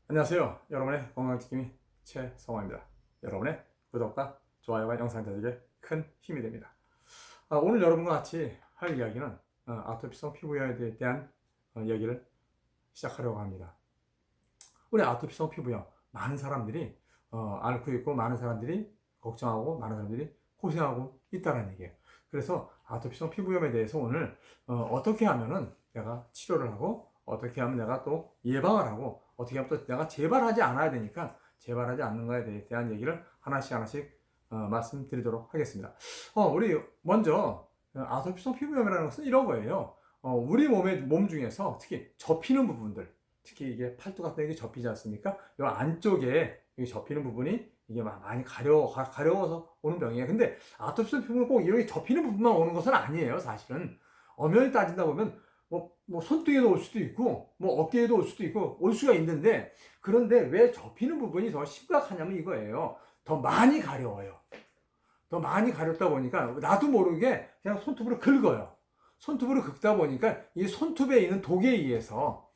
안녕하세요. 여러분의 건강지킴이 최성화입니다. 여러분의 구독과 좋아요가 영상 제작에 큰 힘이 됩니다. 오늘 여러분과 같이 할 이야기는 아토피성 피부염에 대한 이야기를 시작하려고 합니다. 우리 아토피성 피부염 많은 사람들이 앓고 있고 많은 사람들이 걱정하고 많은 사람들이 고생하고 있다는 얘기예요. 그래서 아토피성 피부염에 대해서 오늘 어떻게 하면은 내가 치료를 하고 어떻게 하면 내가 또 예방을 하고 어떻게 하면 또 내가 재발하지 않아야 되니까 재발하지 않는 거에 대한 얘기를 하나씩 말씀드리도록 하겠습니다. 우리 먼저 아토피성 피부염이라는 것은 이런 거예요. 우리 몸 중에서 특히 접히는 부분들, 특히 이게 팔뚝 같은 게 접히지 않습니까? 이 안쪽에 접히는 부분이 이게 많이 가려워서 오는 병이에요. 근데 아토피성 피부는 꼭 이렇게 접히는 부분만 오는 것은 아니에요, 사실은. 엄연히 따진다 보면 뭐 손등에도 올 수도 있고 뭐 어깨에도 올 수도 있고 올 수가 있는데, 그런데 왜 접히는 부분이 더 심각하냐면 이거예요. 더 많이 가려워요. 더 많이 가렸다 보니까 나도 모르게 그냥 손톱으로 긁어요. 손톱으로 긁다 보니까 이 손톱에 있는 독에 의해서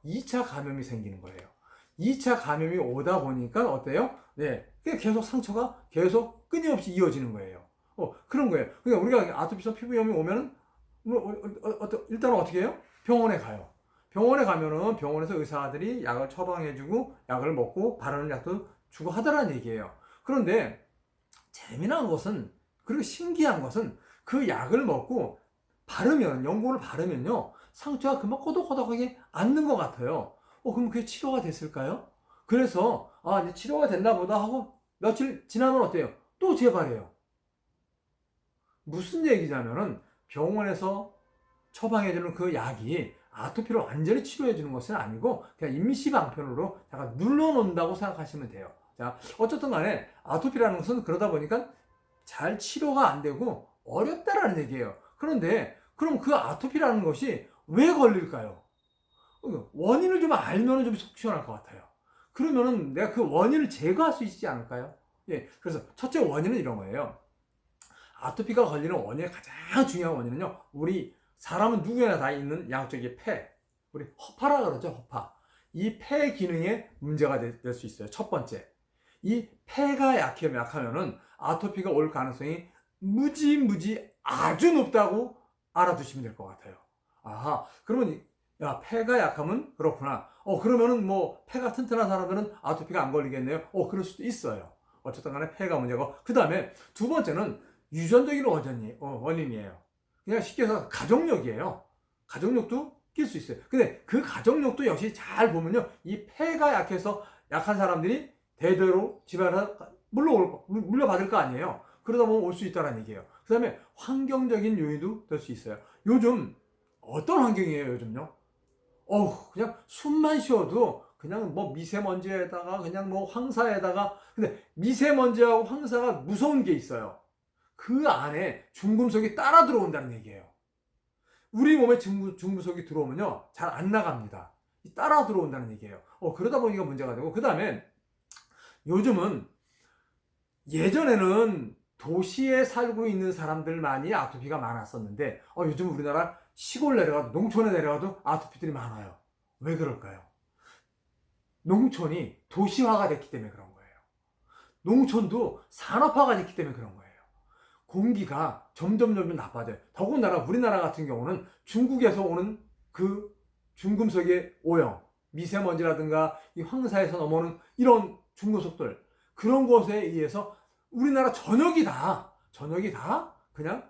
2차 감염이 생기는 거예요. 2차 감염이 오다 보니까 어때요? 네, 계속 상처가 계속 끊임없이 이어지는 거예요. 그런 거예요. 그러니까 우리가 아토피성 피부염이 오면은 일단 어떻게 해요? 병원에 가요. 병원에 가면은 병원에서 의사들이 약을 처방해주고 약을 먹고 바르는 약도 주고 하더라는 얘기예요. 그런데 재미난 것은, 그리고 신기한 것은 그 약을 먹고 연고를 바르면요, 상처가 금방 꼬독꼬독하게 앓는 것 같아요. 그럼 그게 치료가 됐을까요? 그래서 이제 치료가 됐나 보다 하고 며칠 지나면 어때요? 또 재발해요. 무슨 얘기냐면은 병원에서 처방해주는 그 약이 아토피를 완전히 치료해주는 것은 아니고 그냥 임시방편으로 약간 눌러놓는다고 생각하시면 돼요. 자, 어쨌든 간에 아토피라는 것은 그러다 보니까 잘 치료가 안 되고 어렵다라는 얘기예요. 그런데 그럼 그 아토피라는 것이 왜 걸릴까요? 원인을 좀 알면 좀 속 시원할 것 같아요. 그러면은 내가 그 원인을 제거할 수 있지 않을까요? 예, 그래서 첫째 원인은 이런 거예요. 아토피가 걸리는 원인의 가장 중요한 원인은요, 우리 사람은 누구나 다 있는 양쪽의 폐, 우리 허파라 그러죠, 허파. 이 폐 기능에 문제가 될 수 있어요. 첫 번째, 이 폐가 약하면은 아토피가 올 가능성이 무지 아주 높다고 알아두시면 될 것 같아요. 그러면 야, 폐가 약하면 그렇구나. 그러면은 뭐 폐가 튼튼한 사람들은 아토피가 안 걸리겠네요. 그럴 수도 있어요. 어쨌든 간에 폐가 문제고, 그 다음에 두 번째는 유전적인 원인이에요. 그냥 쉽게 해서 가족력이에요. 가족력도 낄 수 있어요. 근데 그 가족력도 역시 잘 보면요, 이 폐가 약한 사람들이 대대로 집안에서 물려받을 거 아니에요. 그러다 보면 올 수 있다는 얘기예요. 그 다음에 환경적인 요인도 될 수 있어요. 요즘 어떤 환경이에요, 요즘요? 그냥 숨만 쉬어도 그냥 뭐 미세먼지에다가 그냥 뭐 황사에다가, 근데 미세먼지하고 황사가 무서운 게 있어요. 그 안에 중금속이 따라 들어온다는 얘기예요. 우리 몸에 중금속이 들어오면요, 잘 안 나갑니다. 따라 들어온다는 얘기예요. 그러다 보니까 문제가 되고, 그 다음에 요즘은, 예전에는 도시에 살고 있는 사람들만이 아토피가 많았었는데 요즘 우리나라 시골 내려가도, 농촌에 내려가도 아토피들이 많아요. 왜 그럴까요? 농촌이 도시화가 됐기 때문에 그런 거예요. 농촌도 산업화가 됐기 때문에 그런 거예요. 공기가 점점 나빠져요. 더군다나 우리나라 같은 경우는 중국에서 오는 그 중금속의 오염, 미세먼지라든가 이 황사에서 넘어오는 이런 중금속들, 그런 것에 의해서 우리나라 전역이 다 그냥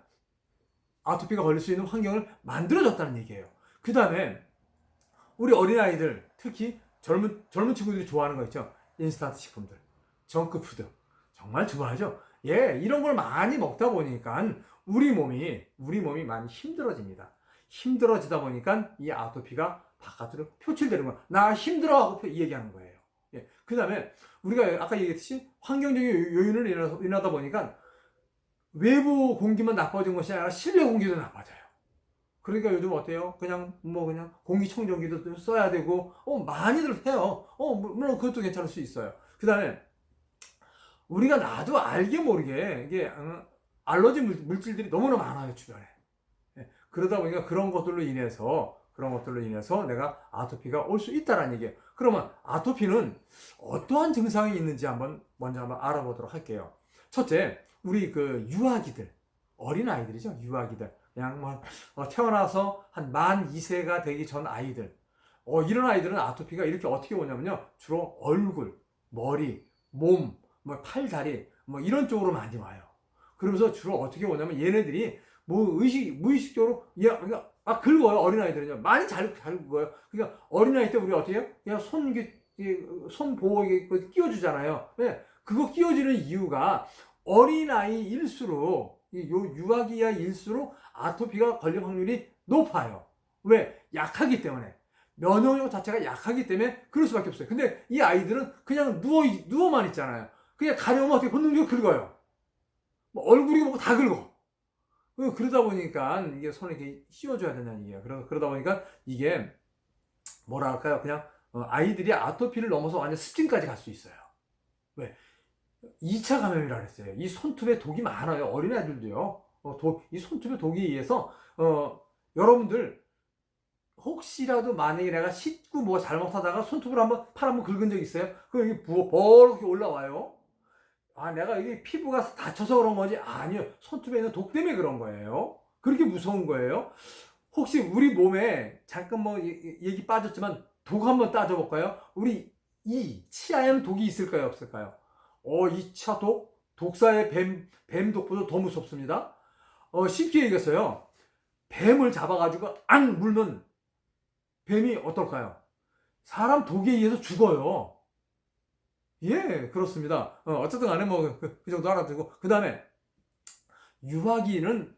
아토피가 걸릴 수 있는 환경을 만들어줬다는 얘기예요. 그 다음에 우리 어린아이들, 특히 젊은 친구들이 좋아하는 거 있죠. 인스턴트 식품들, 정크푸드 정말 좋아하죠. 이런 걸 많이 먹다 보니까 우리 몸이 많이 힘들어집니다. 힘들어지다 보니까 이 아토피가 바깥으로 표출되는 거야. 나 힘들어하고 얘기하는 거예요. 그 다음에 우리가 아까 얘기했듯이 환경적인 요인을 인하다 보니까 외부 공기만 나빠진 것이 아니라 실내 공기도 나빠져요. 그러니까 요즘 어때요? 그냥 공기청정기도 써야 되고 많이들 해요. 물론 그것도 괜찮을 수 있어요. 그 다음에 우리가 나도 알게 모르게 이게 알러지 물질들이 너무나 많아요, 주변에. 그러다 보니까 그런 것들로 인해서 그런 것들로 인해서 내가 아토피가 올 수 있다는 얘기예요. 그러면 아토피는 어떠한 증상이 있는지 먼저 한번 알아보도록 할게요. 첫째, 우리 그 유아기들, 어린아이들이죠. 유아기들. 그냥 태어나서 한 만 2세가 되기 전 아이들. 이런 아이들은 아토피가 이렇게 어떻게 오냐면요. 주로 얼굴, 머리, 몸, 팔, 다리, 이런 쪽으로 많이 와요. 그러면서 주로 어떻게 오냐면 얘네들이 무의식적으로, 그러니까 긁어요. 어린아이들은요. 많이 잘 긁어요. 그러니까 어린아이 때 우리 어떻게 해요? 그냥 손 보호에 끼워주잖아요. 네, 그거 끼워주는 이유가 어린아이일수록, 유아기일수록 아토피가 걸릴 확률이 높아요. 왜? 약하기 때문에. 면역력 자체가 약하기 때문에 그럴 수밖에 없어요. 근데 이 아이들은 그냥 누워만 있잖아요. 그냥 가려면 어떻게 본능적으로 긁어요. 얼굴이고 다 긁어. 그러다 보니까 이게 손에 이렇게 씌워줘야 된다는 얘기예요. 그러다 보니까 이게 뭐랄까요? 그냥 아이들이 아토피를 넘어서 완전 습진까지 갈 수 있어요. 왜? 2차 감염이라 그랬어요. 이 손톱에 독이 많아요. 어린아이들도요. 이 손톱에 독에 의해서 여러분들 혹시라도 만약에 내가 씻고 잘못하다가 손톱으로 팔 한번 긁은 적 있어요? 그럼 여기 버럭 올라와요. 내가 이게 피부가 다쳐서 그런 거지? 아니요. 손톱에 있는 독 때문에 그런 거예요. 그렇게 무서운 거예요. 혹시 우리 몸에 잠깐 얘기 빠졌지만 독 한번 따져볼까요? 우리 치아에는 독이 있을까요? 없을까요? 이 치아 독사의 뱀독보다 더 무섭습니다. 쉽게 얘기했어요. 뱀을 잡아가지고 물면 뱀이 어떨까요? 사람 독에 의해서 죽어요. 예, 그렇습니다. 어쨌든 간에 그 정도 알아두고, 그 다음에 유아기는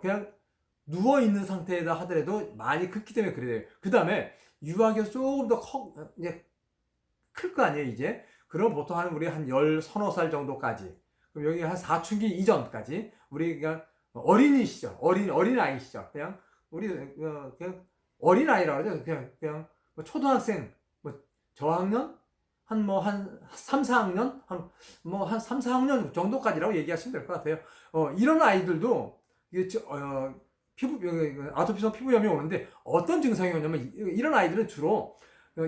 그냥 누워 있는 상태에다 하더라도 많이 긁기 때문에 그래야 돼요. 그 다음에 유아기가 조금 더 클 거 아니에요, 이제. 그럼 보통 우리 한 10-서너 살 정도까지. 그럼 여기 한 사춘기 이전까지 우리 그냥 어린이 시절, 어린아이 시절, 그냥 우리 그냥 어린아이라고 하죠. 그냥 초등학생, 저학년? 한 3-4학년? 한 3-4학년 정도까지라고 얘기하시면 될 것 같아요. 이런 아이들도 아토피성 피부염이 오는데 어떤 증상이 오냐면 이런 아이들은 주로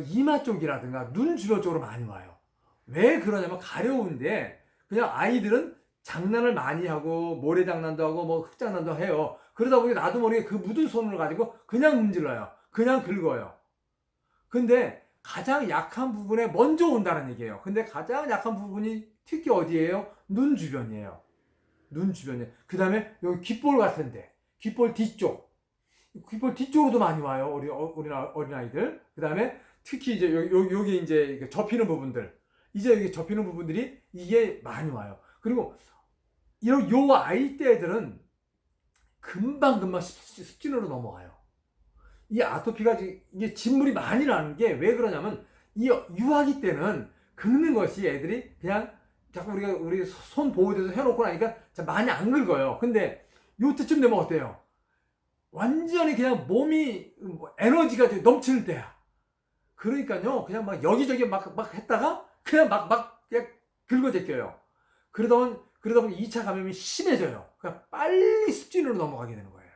이마 쪽이라든가 눈 주변 쪽으로 많이 와요. 왜 그러냐면 가려운데 그냥 아이들은 장난을 많이 하고 모래장난도 하고 흙장난도 해요. 그러다 보니 나도 모르게 그 묻은 손을 가지고 그냥 문질러요. 그냥 긁어요. 근데 가장 약한 부분에 먼저 온다는 얘기예요. 근데 가장 약한 부분이 특히 어디예요? 눈 주변이에요. 눈 주변에. 그 다음에 여기 귓볼 같은데, 귓볼 뒤쪽으로도 많이 와요. 우리 어린아이들. 그 다음에 특히 이제 여기 이제 접히는 부분들. 이제 여기 접히는 부분들이 이게 많이 와요. 그리고 요 아이 때들은 금방 습진으로 넘어가요. 이 아토피가 이게 진물이 많이 나는 게 왜 그러냐면 이 유아기 때는 긁는 것이 애들이 그냥 자꾸 우리 손 보호대에서 해놓고 나니까 많이 안 긁어요. 근데 요때쯤 되면 어때요? 완전히 그냥 몸이 에너지가 넘치는 때야. 그러니까요, 그냥 여기저기 했다가 그냥 그냥 긁어 제껴요. 그러다 보니 2차 감염이 심해져요. 그냥 빨리 습진으로 넘어가게 되는 거예요.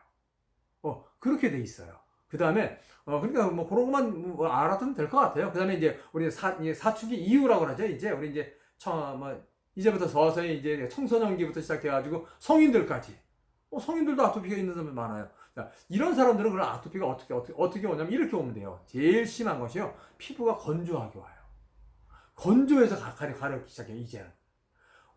그렇게 돼 있어요. 그 다음에 그러니까 그런 것만 알아두면 될 것 같아요. 그 다음에 이제 우리 사춘기 이후라고 하죠. 이제 우리 이제 이제부터 서서히 이제 청소년기부터 시작해가지고 성인들까지. 성인들도 아토피가 있는 사람이 많아요. 자, 이런 사람들은 그런 아토피가 어떻게 오냐면 이렇게 오면 돼요. 제일 심한 것이요. 피부가 건조하게 와요. 건조해서 가렵기 시작해요. 이제는.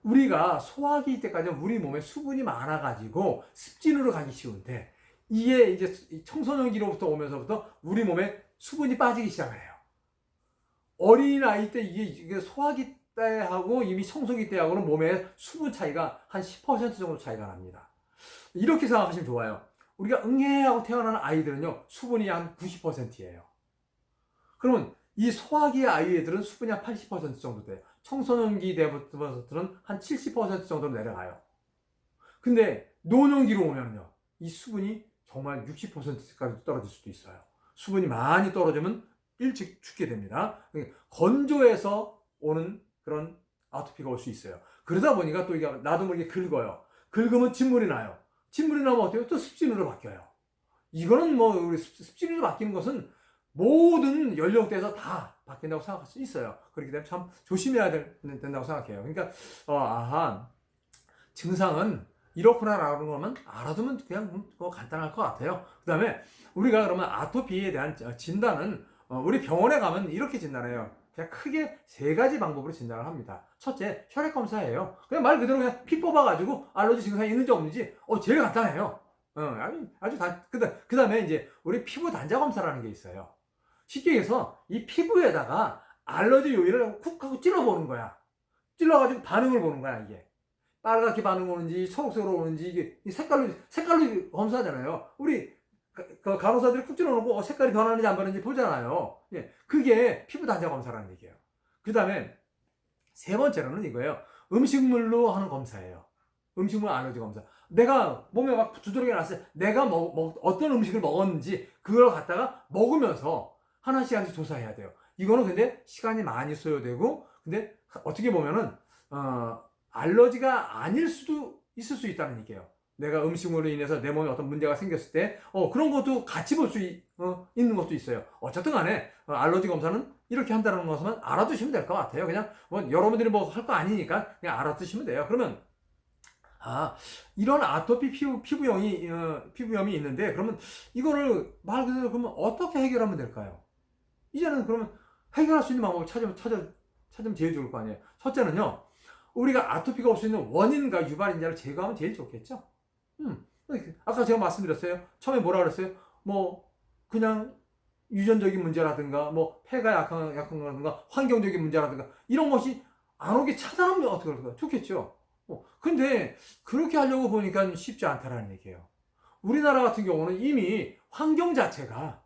우리가 소화기 때까지는 우리 몸에 수분이 많아가지고 습진으로 가기 쉬운데 이게 이제 청소년기로부터 오면서부터 우리 몸에 수분이 빠지기 시작을 해요. 어린아이 때 이게 소화기 때하고 이미 청소기 때하고는 몸에 수분 차이가 한 10% 정도 차이가 납니다. 이렇게 생각하시면 좋아요. 우리가 응애하고 태어나는 아이들은요, 수분이 한 90%예요. 그러면 이 소화기의 아이들은 수분이 한 80% 정도 돼요. 청소년기 때부터는 한 70% 정도로 내려가요. 근데 노년기로 오면요, 이 수분이 정말 60%까지 떨어질 수도 있어요. 수분이 많이 떨어지면 일찍 죽게 됩니다. 건조해서 오는 그런 아토피가 올 수 있어요. 그러다 보니까 또 이게 나도 모르게 긁어요. 긁으면 진물이 나요. 진물이 나면 어때요? 또 습진으로 바뀌어요. 이거는 뭐 우리 습진율이 바뀌는 것은 모든 연령대에서 다 바뀐다고 생각할 수 있어요. 그렇기 때문에 참 조심해야 된다고 생각해요. 그러니까 증상은 이렇구나라는 것만 알아두면 그냥 간단할 것 같아요. 그 다음에 우리가 그러면 아토피에 대한 진단은 우리 병원에 가면 이렇게 진단해요. 그냥 크게 세 가지 방법으로 진단을 합니다. 첫째, 혈액 검사예요. 그냥 말 그대로 그냥 피 뽑아가지고 알러지 증상이 있는지 없는지 제일 간단해요. 아주 그 다음에 이제 우리 피부 단자 검사라는 게 있어요. 쉽게 얘기해서 이 피부에다가 알러지 요인을 쿡 하고 찔러보는 거야. 찔러가지고 반응을 보는 거야, 이게. 빨갛게 반응 오는지, 초록색으로 오는지, 이게 색깔로 검사하잖아요. 우리 간호사들이 쿡 찔러놓고 색깔이 변하는지 안 변하는지 보잖아요. 예, 그게 피부 단자 검사라는 얘기예요. 그 다음에 세 번째로는 이거예요. 음식물로 하는 검사예요. 음식물 알러지 검사. 내가 몸에 막 두드러기 났을 때 내가 어떤 음식을 먹었는지 그걸 갖다가 먹으면서 하나씩 조사해야 돼요. 이거는 근데 시간이 많이 소요되고, 근데 어떻게 보면은 알러지가 아닐 수도 있을 수 있다는 얘기예요. 내가 음식물로 인해서 내 몸에 어떤 문제가 생겼을 때 그런 것도 같이 볼 수 있는 것도 있어요. 어쨌든 간에 알러지 검사는 이렇게 한다는 것만 알아두시면 될 것 같아요. 그냥 여러분들이 할 거 아니니까 그냥 알아두시면 돼요. 그러면 이런 아토피 피부염이 있는데, 그러면 이거를 말 그대로 그러면 어떻게 해결하면 될까요? 이제는 그러면 해결할 수 있는 방법을 찾으면 제일 좋을 거 아니에요. 첫째는요, 우리가 아토피가 올 수 있는 원인과 유발인자를 제거하면 제일 좋겠죠? 아까 제가 말씀드렸어요. 처음에 뭐라 그랬어요? 그냥 유전적인 문제라든가, 폐가 약한 거라든가, 환경적인 문제라든가, 이런 것이 안 오게 차단하면 어떻게 할까요? 좋겠죠? 근데 그렇게 하려고 보니까 쉽지 않다라는 얘기예요. 우리나라 같은 경우는 이미 환경 자체가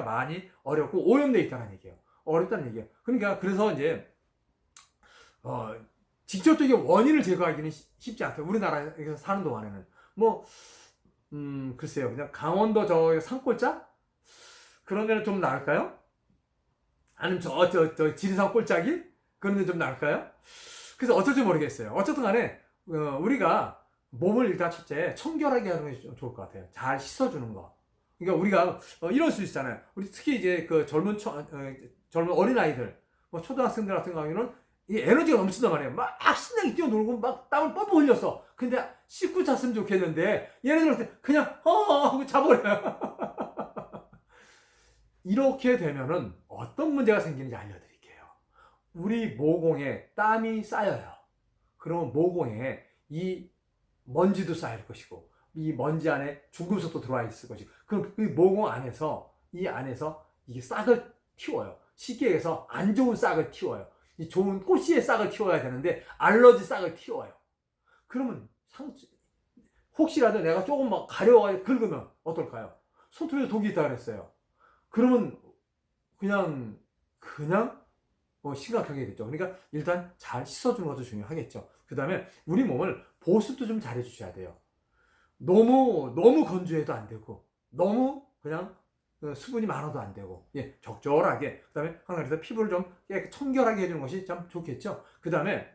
많이 어렵고 오염되어 있다는 얘기예요. 어렵다는 얘기예요. 그러니까 그래서 이제 직접적인 원인을 제거하기는 쉽지 않대요. 우리나라에서 사는 동안에는. 글쎄요. 그냥 강원도 저 산골짜? 그런 데는 좀 나을까요? 아니면 저 지리산 꼴짜기? 그런 데 좀 나을까요? 그래서 어쩔지 모르겠어요. 어쨌든 간에, 우리가 몸을 일단 첫째 청결하게 하는 게 좋을 것 같아요. 잘 씻어주는 거. 그러니까 우리가 이럴 수 있잖아요. 우리 특히 이제 그 젊은 어린아이들, 초등학생들 같은 경우에는 이 에너지가 넘친단 말이에요. 막 신나게 뛰어놀고 막 땀을 뻘뻘 흘렸어. 근데 씻고 잤으면 좋겠는데 얘네들한테 그냥 하고 자버려요. 이렇게 되면은 어떤 문제가 생기는지 알려드릴게요. 우리 모공에 땀이 쌓여요. 그러면 모공에 이 먼지도 쌓일 것이고, 이 먼지 안에 중금속도 들어와 있을 것이고, 그럼 그 모공 안에서 이게 싹을 틔워요. 쉽게 얘기해서 안 좋은 싹을 틔워요. 이 좋은 꽃씨의 싹을 틔워야 되는데 알러지 싹을 틔워요. 그러면 혹시라도 내가 조금 가려워가지고 긁으면 어떨까요? 손톱에 독이 있다 그랬어요. 그러면 그냥 심각하게 됐죠. 그러니까 일단 잘 씻어주는 것도 중요하겠죠. 그 다음에 우리 몸을 보습도 좀 잘 해주셔야 돼요. 너무 건조해도 안 되고, 너무 그냥 수분이 많아도 안 되고, 적절하게. 그 다음에 항상 피부를 좀 청결하게 해주는 것이 참 좋겠죠. 그 다음에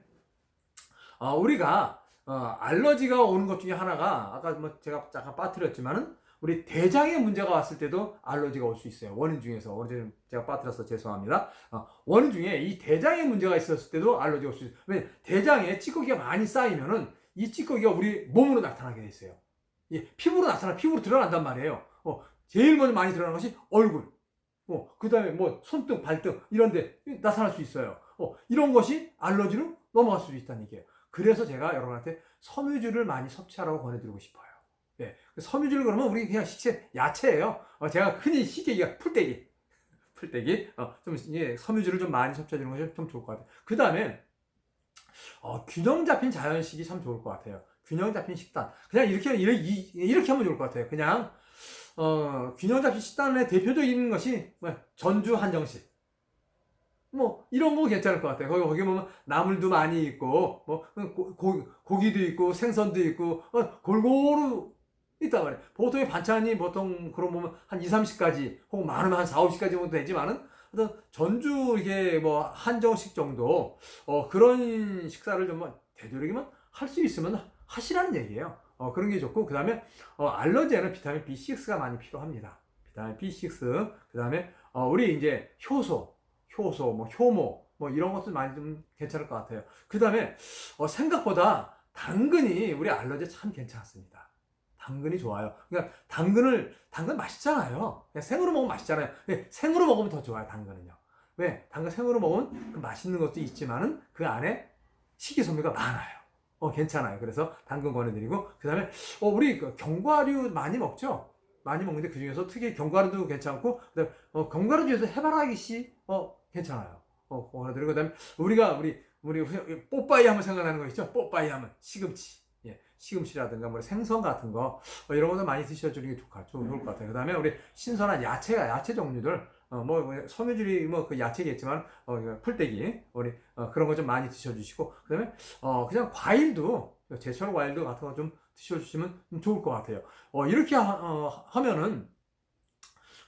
우리가 알러지가 오는 것 중에 하나가, 아까 제가 잠깐 빠뜨렸지만은, 우리 대장에 문제가 왔을 때도 알러지가 올 수 있어요. 원인 중에서. 어제 제가 빠뜨려서 죄송합니다. 원인 중에 이 대장에 문제가 있었을 때도 알러지가 올 수 있어요. 왜냐면 대장에 찌꺼기가 많이 쌓이면은 이 찌꺼기가 우리 몸으로 나타나게 돼 있어요. 피부로 드러난단 말이에요. 제일 먼저 많이 드러나는 것이 얼굴. 그 다음에 손등, 발등, 이런 데 나타날 수 있어요. 이런 것이 알러지로 넘어갈 수 있다는 얘기예요. 그래서 제가 여러분한테 섬유질을 많이 섭취하라고 권해드리고 싶어요. 섬유질 그러면 우리 그냥 식체, 야채예요. 제가 흔히 쉽게 얘기해 풀떼기. 섬유질을 좀 많이 섭취해주는 것이 좀 좋을 것 같아요. 그 다음에 균형 잡힌 자연식이 참 좋을 것 같아요. 균형 잡힌 식단. 그냥 이렇게 하면 좋을 것 같아요. 그냥 균형 잡힌 식단의 대표적인 것이 전주 한정식. 이런 거 괜찮을 것 같아요. 거기 보면 나물도 많이 있고, 고기도 있고, 생선도 있고, 골고루 있단 말이에요. 보통의 반찬이 그런 보면 한 2, 30가지, 혹은 많으면 한 4, 50가지 정도 되지만은, 전주 이게 한정식 정도, 그런 식사를 좀 되도록이면 할 수 있으면 하시라는 얘기예요. 그런 게 좋고, 그 다음에 알러지에는 비타민 B6가 많이 필요합니다. 비타민 B6, 그 다음에 우리 이제 효소, 뭐 효모, 뭐 이런 것도 많이 좀 괜찮을 것 같아요. 그 다음에 생각보다 당근이 우리 알러지에 참 괜찮습니다. 당근이 좋아요. 그러니까 당근 맛있잖아요. 그냥 생으로 먹으면 맛있잖아요. 생으로 먹으면 더 좋아요, 당근은요. 왜? 당근 생으로 먹으면 그 맛있는 것도 있지만은 그 안에 식이섬유가 많아요. 괜찮아요. 그래서 당근 권해드리고, 그 다음에 우리 그 견과류 많이 먹죠? 많이 먹는데 그 중에서 특히 견과류도 괜찮고, 그다음에 견과류 중에서 해바라기 씨 괜찮아요. 권해드리고, 그다음에 우리 뽀빠이 하면 생각나는 거 있죠? 뽀빠이 하면 시금치. 예, 시금치라든가 뭐 생선 같은 거 이런 것도 많이 드셔주는 게 좋을 것 같아요. 그다음에 우리 신선한 야채 종류들 섬유질이 뭐 그 야채겠지만 풀떼기 우리 그런 거 좀 많이 드셔주시고, 그다음에 그냥 과일도 제철 과일도 같은 거 좀 드셔주시면 좋을 것 같아요. 이렇게 하면은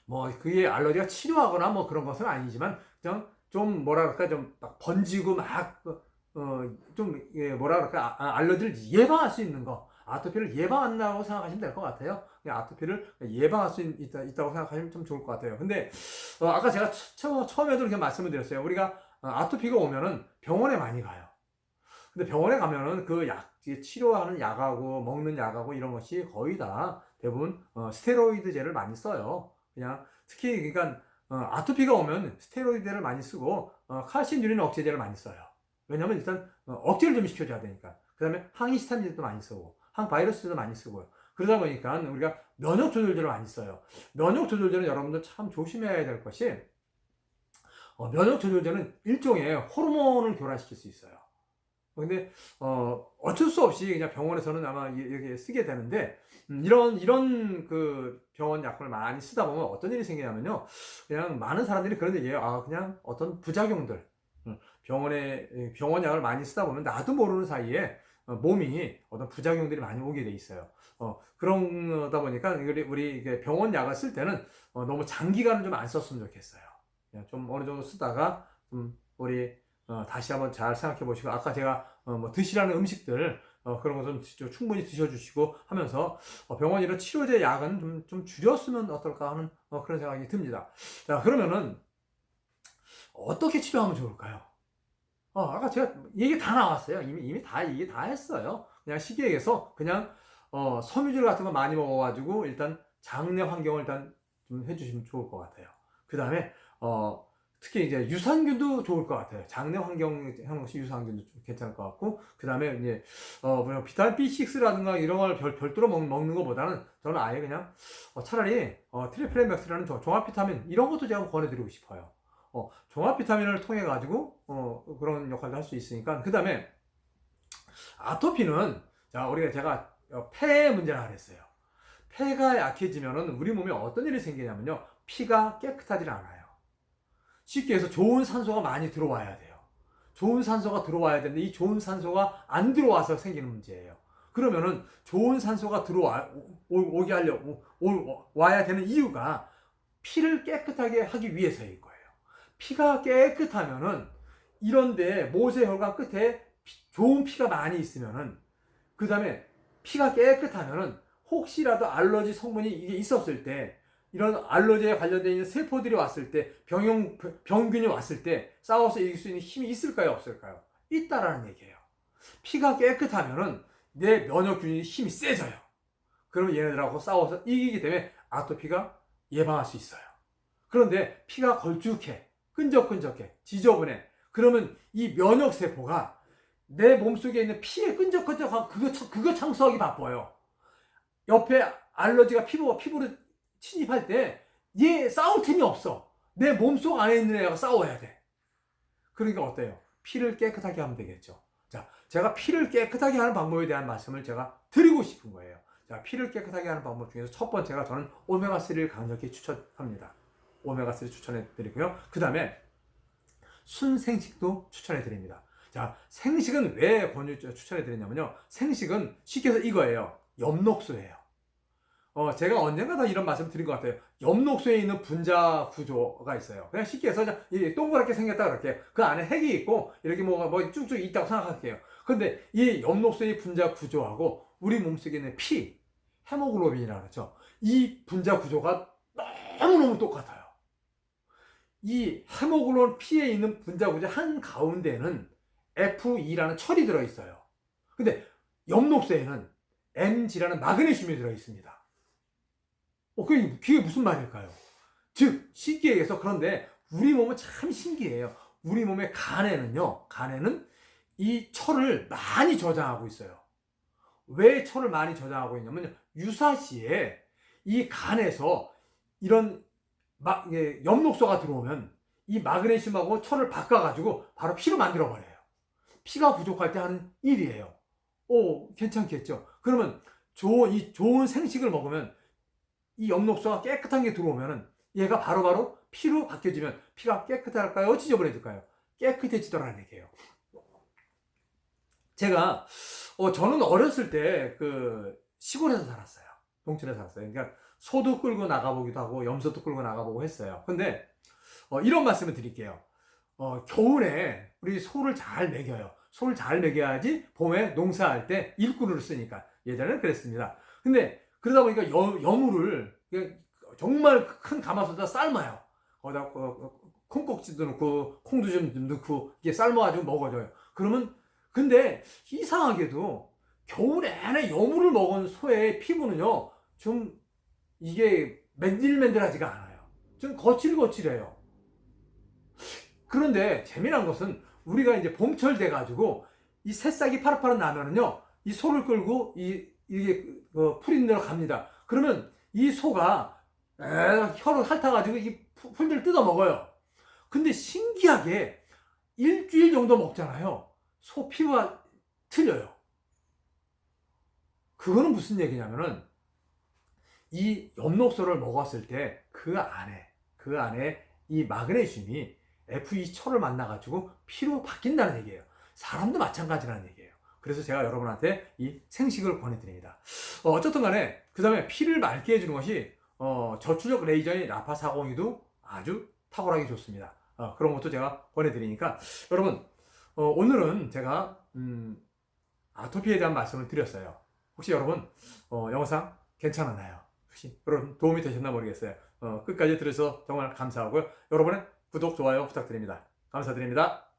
뭐 그게 알러지가 치료하거나 뭐 그런 것은 아니지만 그냥 좀 뭐랄까 좀 막 번지고 막 좀 뭐랄까 알러지를 예방할 수 있는 거, 아토피를 예방한다고 생각하시면 될 것 같아요. 아토피를 예방할 수 있다고 생각하시면 좀 좋을 것 같아요. 근데 아까 제가 처음에도 이렇게 말씀을 드렸어요. 우리가 아토피가 오면은 병원에 많이 가요. 근데 병원에 가면은 그 치료하는 약하고 먹는 약하고 이런 것이 거의 다 대부분 스테로이드제를 많이 써요. 그냥 특히 그러니까 아토피가 오면 스테로이드를 많이 쓰고 칼슘 유린 억제제를 많이 써요. 왜냐면 일단 억제를 좀 시켜줘야 되니까. 그 다음에 항히스타민제도 많이 쓰고 항바이러스제도 많이 쓰고요. 그러다 보니까 우리가 면역 조절제를 많이 써요. 면역 조절제는 여러분들 참 조심해야 될 것이 면역 조절제는 일종의 호르몬을 교란시킬 수 있어요. 근데 어쩔 수 없이 그냥 병원에서는 아마 이렇게 쓰게 되는데 이런 그 병원 약을 많이 쓰다 보면 어떤 일이 생기냐면요, 그냥 많은 사람들이 그런 얘기예요. 그냥 어떤 부작용들, 병원 약을 많이 쓰다 보면 나도 모르는 사이에 몸이 어떤 부작용들이 많이 오게 돼 있어요. 그러다 보니까 우리 병원 약을 쓸 때는 너무 장기간은 좀 안 썼으면 좋겠어요. 그냥 좀 어느 정도 쓰다가 우리 다시 한번 잘 생각해 보시고, 아까 제가 뭐 드시라는 음식들 그런 거 좀 충분히 드셔주시고 하면서 병원 이런 치료제 약은 좀 줄였으면 어떨까 하는 그런 생각이 듭니다. 자, 그러면은 어떻게 치료하면 좋을까요? 아까 제가 얘기 다 나왔어요. 이미 다 얘기 다 했어요. 그냥 식이액에서 그냥 섬유질 같은 거 많이 먹어가지고 일단 장내 환경을 일단 좀 해주시면 좋을 것 같아요. 그 다음에 특히 이제 유산균도 좋을 것 같아요. 장내 환경 형식 유산균도 좀 괜찮을 것 같고, 그 다음에 이제 비타민 B6라든가 이런 걸 별도로 먹는 것보다는 저는 아예 그냥 차라리 트리플레맥스라는 종합 비타민 이런 것도 제가 권해드리고 싶어요. 종합 비타민을 통해 가지고 그런 역할도 할 수 있으니까. 그 다음에 아토피는 제가 폐 문제라 그랬어요. 폐가 약해지면은 우리 몸에 어떤 일이 생기냐면요, 피가 깨끗하지 않아요. 쉽게 해서 좋은 산소가 많이 들어와야 돼요. 좋은 산소가 들어와야 되는데 이 좋은 산소가 안 들어와서 생기는 문제예요. 그러면은 좋은 산소가 오게 하려고 와야 되는 이유가 피를 깨끗하게 하기 위해서일 거예요. 피가 깨끗하면은 이런데 모세혈관 끝에 좋은 피가 많이 있으면은, 그 다음에 피가 깨끗하면은 혹시라도 알러지 성분이 이게 있었을 때, 이런 알러지에 관련되어 있는 세포들이 왔을 때, 병균이 왔을 때 싸워서 이길 수 있는 힘이 있을까요, 없을까요? 있다라는 얘기예요. 피가 깨끗하면은 내 면역균이 힘이 세져요. 그러면 얘네들하고 싸워서 이기기 때문에 아토피가 예방할 수 있어요. 그런데 피가 걸쭉해, 끈적끈적해, 지저분해. 그러면 이 면역세포가 내 몸속에 있는 피에 끈적끈적하고 그거 청소하기 바빠요. 옆에 알러지가 피부로 침입할 때 얘 싸울 틈이 없어. 내 몸속 안에 있는 애가 싸워야 돼. 그러니까 어때요? 피를 깨끗하게 하면 되겠죠. 자, 제가 피를 깨끗하게 하는 방법에 대한 말씀을 제가 드리고 싶은 거예요. 자, 피를 깨끗하게 하는 방법 중에서 첫 번째가 저는 오메가3를 강력히 추천합니다. 오메가3 추천해 드리고요. 그 다음에 순생식도 추천해 드립니다. 자, 생식은 왜 추천해 드리냐면요, 생식은 쉽게 해서 이거예요. 엽록소예요. 제가 언젠가 다 이런 말씀 드린 것 같아요. 엽록소에 있는 분자 구조가 있어요. 그냥 쉽게 해서 동그랗게 생겼다 그렇게 그 안에 핵이 있고 이렇게 뭐 쭉쭉 있다고 생각할게요. 근데 이 엽록소의 분자 구조하고 우리 몸속에 있는 피, 헤모글로빈이라고 그러죠. 이 분자 구조가 너무너무 똑같아요. 이 헤모글로빈 피에 있는 분자 구조 한가운데에는 Fe-라는 철이 들어있어요. 근데 엽록소에는 Mg라는 마그네슘이 들어있습니다. 그게 무슨 말일까요? 즉, 쉽게 얘기해서, 그런데 우리 몸은 참 신기해요. 우리 몸의 간에는 이 철을 많이 저장하고 있어요. 왜 철을 많이 저장하고 있냐면, 유사시에 이 간에서 이런 엽록소가 들어오면 이 마그네슘하고 철을 바꿔가지고 바로 피로 만들어버려요. 피가 부족할 때 하는 일이에요. 괜찮겠죠? 그러면 이 좋은 생식을 먹으면 이 엽록소가 깨끗한 게 들어오면은 얘가 바로바로 피로 바뀌어지면 피가 깨끗할까요? 지저분해질까요? 깨끗해지더라는 얘기예요. 저는 어렸을 때 시골에서 살았어요. 농촌에서 살았어요. 그러니까 소도 끌고 나가보기도 하고 염소도 끌고 나가보고 했어요. 근데 이런 말씀을 드릴게요. 겨울에 우리 소를 잘 먹여요. 소를 잘 먹여야지 봄에 농사할 때 일꾼으로 쓰니까. 예전에는 그랬습니다. 근데 그러다 보니까 여물을 정말 큰 가마솥에다 삶아요. 거기다 콩꼭지도 넣고 콩도 좀 넣고 이게 삶아가지고 먹어줘요. 근데 이상하게도 겨울 내내 여물을 먹은 소의 피부는요, 좀 이게 맨들맨들하지가 않아요. 좀 거칠거칠해요. 그런데 재미난 것은 우리가 이제 봄철 돼가지고 이 새싹이 파릇파릇 나면은요, 이 소를 끌고 이게 풀이 들어갑니다. 그러면 이 소가 혀로 핥아가지고 이 풀들을 뜯어 먹어요. 근데 신기하게 일주일 정도 먹잖아요. 소 피부가 틀려요. 그거는 무슨 얘기냐면은 이 엽록소를 먹었을 때 그 안에 이 마그네슘이 Fe 철을 만나가지고 피로 바뀐다는 얘기예요. 사람도 마찬가지라는 얘기예요. 그래서 제가 여러분한테 이 생식을 권해드립니다. 어쨌든 간에 그 다음에 피를 맑게 해주는 것이 저출력 레이저인 라파402도 아주 탁월하게 좋습니다. 그런 것도 제가 권해드리니까 여러분, 오늘은 제가 아토피에 대한 말씀을 드렸어요. 혹시 여러분 영상 괜찮았나요? 혹시 여러분 도움이 되셨나 모르겠어요. 끝까지 들으셔서 정말 감사하고요. 여러분의 구독, 좋아요 부탁드립니다. 감사드립니다.